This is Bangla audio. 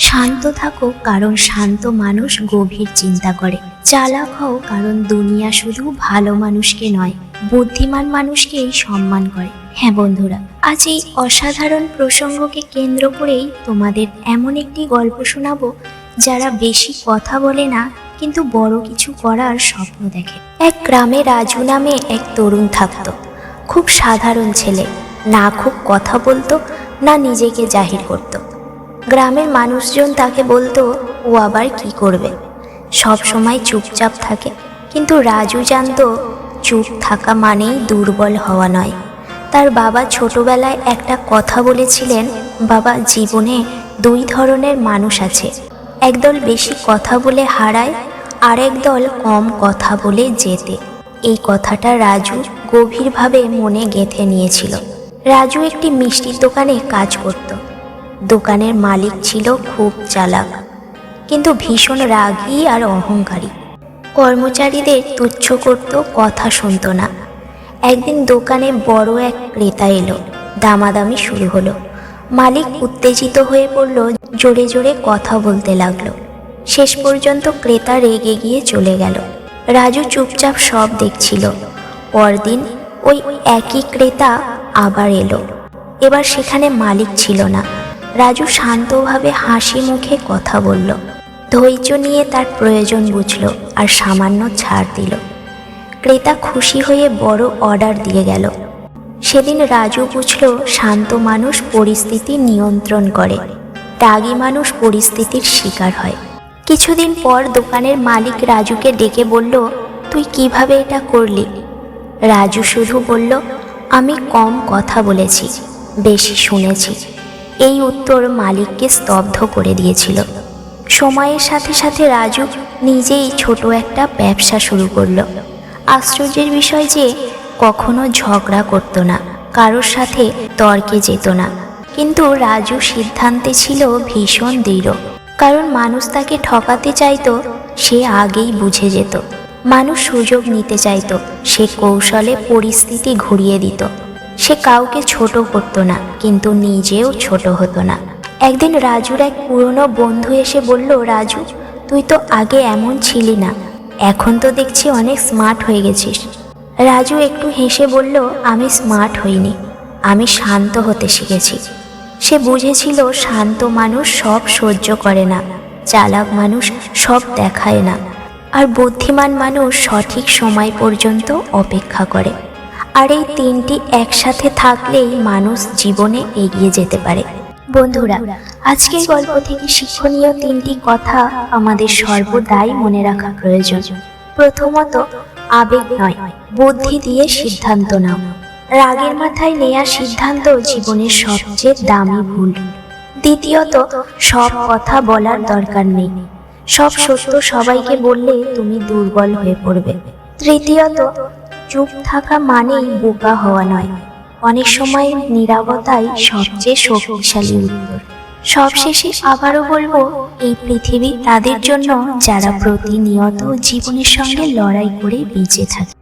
শান্ত থাকো, কারণ শান্ত মানুষ গভীর চিন্তা করে। চালাক হও, কারণ দুনিয়া শুধু ভালো মানুষকে নয়, বুদ্ধিমান মানুষকেই সম্মান করে। হ্যাঁ বন্ধুরা, আজ এই অসাধারণ প্রসঙ্গকে কেন্দ্র করেই তোমাদের এমন একটি গল্প শোনাবো যারা বেশি কথা বলে না, কিন্তু বড় কিছু করার স্বপ্ন দেখে। এক গ্রামে রাজু নামে এক তরুণ থাকতো। খুব সাধারণ ছেলে, না খুব কথা বলতো, না নিজেকে জাহির করত। গ্রামের মানুষজন তাকে বলতো ও আবার কি করবে, সব সময় চুপচাপ থাকে। কিন্তু রাজু জানতো চুপ থাকা মানেই দুর্বল হওয়া নয়। তার বাবা ছোটবেলায় একটা কথা বলেছিলেন, বাবা, জীবনে দুই ধরনের মানুষ আছে, একদল বেশি কথা বলে হারায়, আর একদল কম কথা বলে জেতে। এই কথাটা রাজু গভীরভাবে মনে গেঁথে নিয়েছিল। রাজু একটি মিষ্টির দোকানে কাজ করত। দোকানের মালিক ছিল খুব চালাক, কিন্তু ভীষণ রাগী আর অহংকারী। কর্মচারীদের তুচ্ছ করত, কথা শুনত না। একদিন দোকানে বড় এক ক্রেতা এলো। দামাদামি শুরু হলো। মালিক উত্তেজিত হয়ে পড়ল, জোরে জোরে কথা বলতে লাগলো। শেষ পর্যন্ত ক্রেতা রেগে গিয়ে চলে গেল। রাজু চুপচাপ সব দেখছিল। পরদিন ওই একই ক্রেতা আবার এলো। এবার সেখানে মালিক ছিল না। রাজু শান্তভাবে হাসি মুখে কথা বলল, ধৈর্য নিয়ে তার প্রয়োজন বুঝল আর সামান্য ছাড় দিল। ক্রেতা খুশি হয়ে বড় অর্ডার দিয়ে গেল। সেদিন রাজু বুঝল, শান্ত মানুষ পরিস্থিতি নিয়ন্ত্রণ করে, রাগী মানুষ পরিস্থিতির শিকার হয়। কিছুদিন পর দোকানের মালিক রাজুকে ডেকে বলল, তুই কিভাবে এটা করলি? রাজু শুধু বলল, আমি কম কথা বলেছি, বেশি শুনেছি। এই উত্তর মালিককে স্তব্ধ করে দিয়েছিল। সময়ের সাথে সাথে রাজু নিজেই ছোট একটা ব্যবসা শুরু করলো। আশ্চর্যের বিষয় যে কখনো ঝগড়া করতো না, কারোর সাথে তর্কে যেত না। কিন্তু রাজু সিদ্ধান্তে ছিল ভীষণ দৃঢ়, কারণ মানুষ তাকে ঠকাতে চাইতো, সে আগেই বুঝে যেত। মানুষ সুযোগ নিতে চাইতো, সে কৌশলে পরিস্থিতি ঘুরিয়ে দিত। সে কাউকে ছোট করতো না, কিন্তু নিজেও ছোট হতো না। একদিন রাজুর এক পুরনো বন্ধু এসে বলল, রাজু, তুই তো আগে এমন ছিলি না, এখন তো দেখছি অনেক স্মার্ট হয়ে গেছিস। রাজু একটু হেসে বলল, আমি স্মার্ট হইনি, আমি শান্ত হতে শিখেছি। সে বুঝেছিল শান্ত মানুষ সব সহ্য করে না, চালাক মানুষ সব দেখায় না, আর বুদ্ধিমান মানুষ সঠিক সময় পর্যন্ত অপেক্ষা করে। আর এই তিনটি একসাথে থাকলেই মানুষ জীবনে এগিয়ে যেতে পারে। বন্ধুরা, আজকের গল্প থেকে শিক্ষণীয় তিনটি কথা আমাদের সর্বদাই মনে রাখা প্রয়োজন। প্রথমত, আবেগ নয়, বুদ্ধি দিয়ে সিদ্ধান্ত নাও। রাগের মাথায় নেয়া সিদ্ধান্ত জীবনের সবচেয়ে দামি ভুল। দ্বিতীয়ত, সব কথা বলার দরকার নেই, সব সত্য সবাইকে বললে তুমি দুর্বল হয়ে পড়বে। তৃতীয়ত, চুপ থাকা মানেই বোকা হওয়া নয়, অনেক সময় নীরবতাই সবচেয়ে শক্তিশালী উত্তর। সবশেষে আবারও বলবো, এই পৃথিবী তাদের জন্য যারা প্রতিনিয়ত জীবনের সঙ্গে লড়াই করে বেঁচে থাকে।